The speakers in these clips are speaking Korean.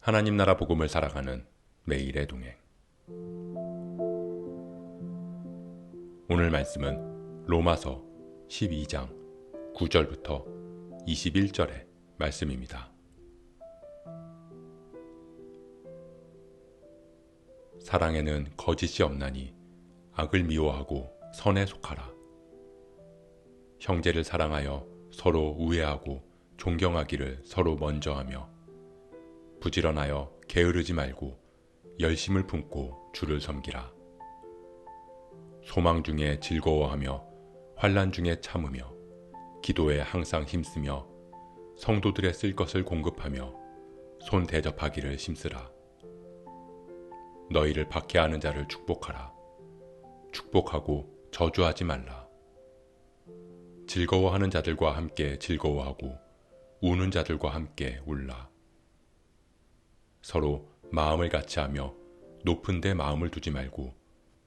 하나님 나라 복음을 살아가는 매일의 동행. 오늘 말씀은 로마서 12장 9절부터 21절의 말씀입니다. 사랑에는 거짓이 없나니 악을 미워하고 선에 속하라. 형제를 사랑하여 서로 우애하고 존경하기를 서로 먼저 하며 부지런하여 게으르지 말고 열심을 품고 주를 섬기라. 소망 중에 즐거워하며 환난 중에 참으며 기도에 항상 힘쓰며 성도들의 쓸 것을 공급하며 손 대접하기를 힘쓰라. 너희를 박해하는 자를 축복하라. 축복하고 저주하지 말라. 즐거워하는 자들과 함께 즐거워하고 우는 자들과 함께 울라. 서로 마음을 같이하며 높은 데 마음을 두지 말고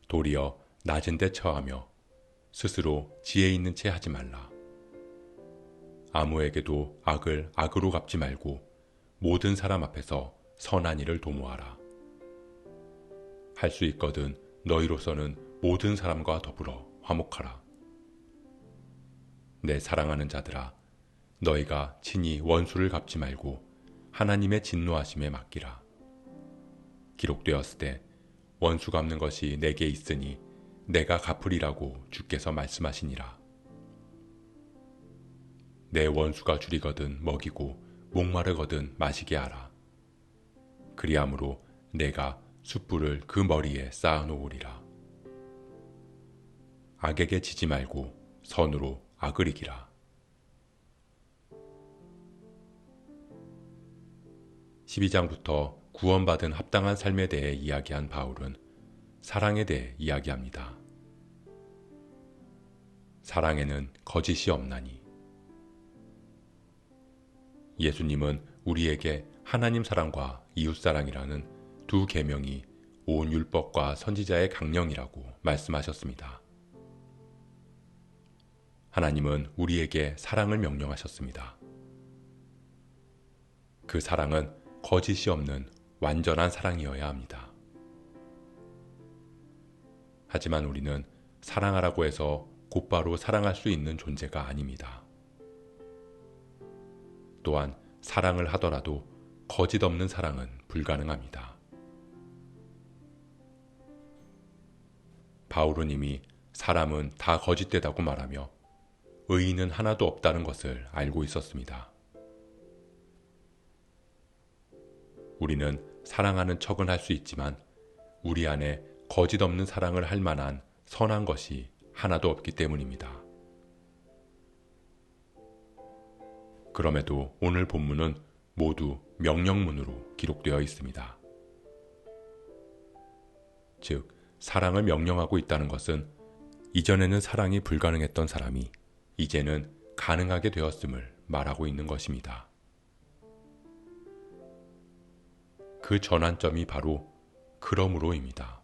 도리어 낮은 데 처하며 스스로 지혜 있는 채 하지 말라. 아무에게도 악을 악으로 갚지 말고 모든 사람 앞에서 선한 일을 도모하라. 할 수 있거든 너희로서는 모든 사람과 더불어 화목하라. 내 사랑하는 자들아, 너희가 친히 원수를 갚지 말고 하나님의 진노하심에 맡기라. 기록되었으되 원수 갚는 것이 내게 있으니 내가 갚으리라고 주께서 말씀하시니라. 내 원수가 줄이거든 먹이고 목마르거든 마시게 하라. 그리함으로 내가 숯불을 그 머리에 쌓아놓으리라. 악에게 지지 말고 선으로 악을 이기라. 12장부터 구원받은 합당한 삶에 대해 이야기한 바울은 사랑에 대해 이야기합니다. 사랑에는 거짓이 없나니. 예수님은 우리에게 하나님 사랑과 이웃 사랑이라는 두 계명이 온 율법과 선지자의 강령이라고 말씀하셨습니다. 하나님은 우리에게 사랑을 명령하셨습니다. 그 사랑은 거짓이 없는 완전한 사랑이어야 합니다. 하지만 우리는 사랑하라고 해서 곧바로 사랑할 수 있는 존재가 아닙니다. 또한 사랑을 하더라도 거짓 없는 사랑은 불가능합니다. 바울은 이미 사람은 다 거짓되다고 말하며 의인은 하나도 없다는 것을 알고 있었습니다. 우리는 사랑하는 척은 할 수 있지만 우리 안에 거짓 없는 사랑을 할 만한 선한 것이 하나도 없기 때문입니다. 그럼에도 오늘 본문은 모두 명령문으로 기록되어 있습니다. 즉, 사랑을 명령하고 있다는 것은 이전에는 사랑이 불가능했던 사람이 이제는 가능하게 되었음을 말하고 있는 것입니다. 그 전환점이 바로 그러므로입니다.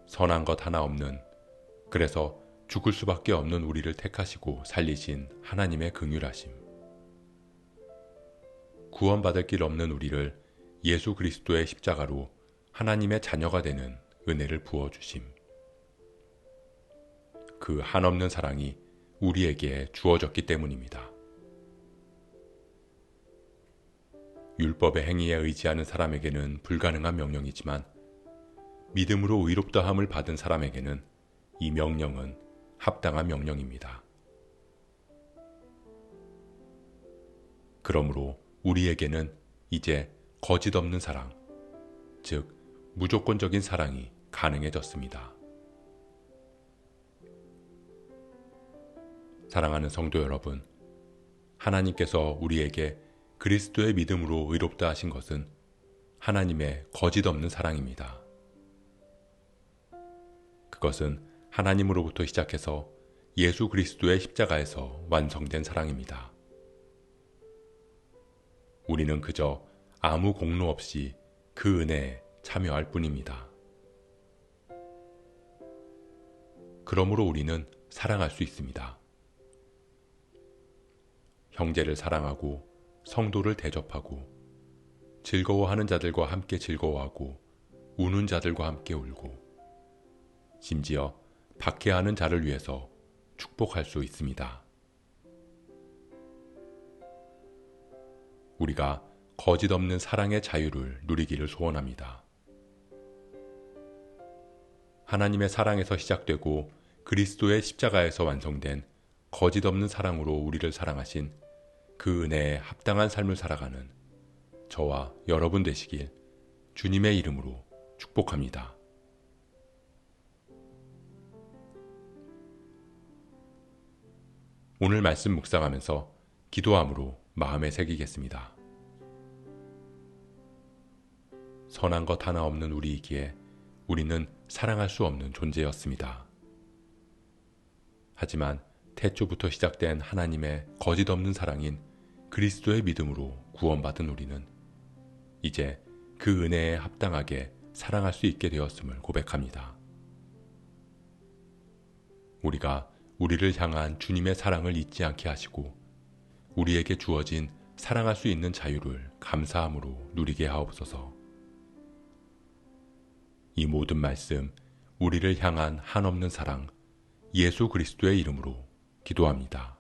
선한 것 하나 없는, 그래서 죽을 수밖에 없는 우리를 택하시고 살리신 하나님의 긍휼하심, 구원받을 길 없는 우리를 예수 그리스도의 십자가로 하나님의 자녀가 되는 은혜를 부어주심, 그 한없는 사랑이 우리에게 주어졌기 때문입니다. 율법의 행위에 의지하는 사람에게는 불가능한 명령이지만 믿음으로 의롭다함을 받은 사람에게는 이 명령은 합당한 명령입니다. 그러므로 우리에게는 이제 거짓 없는 사랑, 즉 무조건적인 사랑이 가능해졌습니다. 사랑하는 성도 여러분, 하나님께서 우리에게 그리스도의 믿음으로 의롭다 하신 것은 하나님의 거짓 없는 사랑입니다. 그것은 하나님으로부터 시작해서 예수 그리스도의 십자가에서 완성된 사랑입니다. 우리는 그저 아무 공로 없이 그 은혜에 참여할 뿐입니다. 그러므로 우리는 사랑할 수 있습니다. 형제를 사랑하고 성도를 대접하고 즐거워하는 자들과 함께 즐거워하고 우는 자들과 함께 울고 심지어 박해하는 자를 위해서 축복할 수 있습니다. 우리가 거짓 없는 사랑의 자유를 누리기를 소원합니다. 하나님의 사랑에서 시작되고 그리스도의 십자가에서 완성된 거짓 없는 사랑으로 우리를 사랑하신 그 은혜에 합당한 삶을 살아가는 저와 여러분 되시길 주님의 이름으로 축복합니다. 오늘 말씀 묵상하면서 기도함으로 마음에 새기겠습니다. 선한 것 하나 없는 우리이기에 우리는 사랑할 수 없는 존재였습니다. 하지만 태초부터 시작된 하나님의 거짓 없는 사랑인 그리스도의 믿음으로 구원받은 우리는 이제 그 은혜에 합당하게 사랑할 수 있게 되었음을 고백합니다. 우리가 우리를 향한 주님의 사랑을 잊지 않게 하시고 우리에게 주어진 사랑할 수 있는 자유를 감사함으로 누리게 하옵소서. 이 모든 말씀, 우리를 향한 한없는 사랑, 예수 그리스도의 이름으로 기도합니다.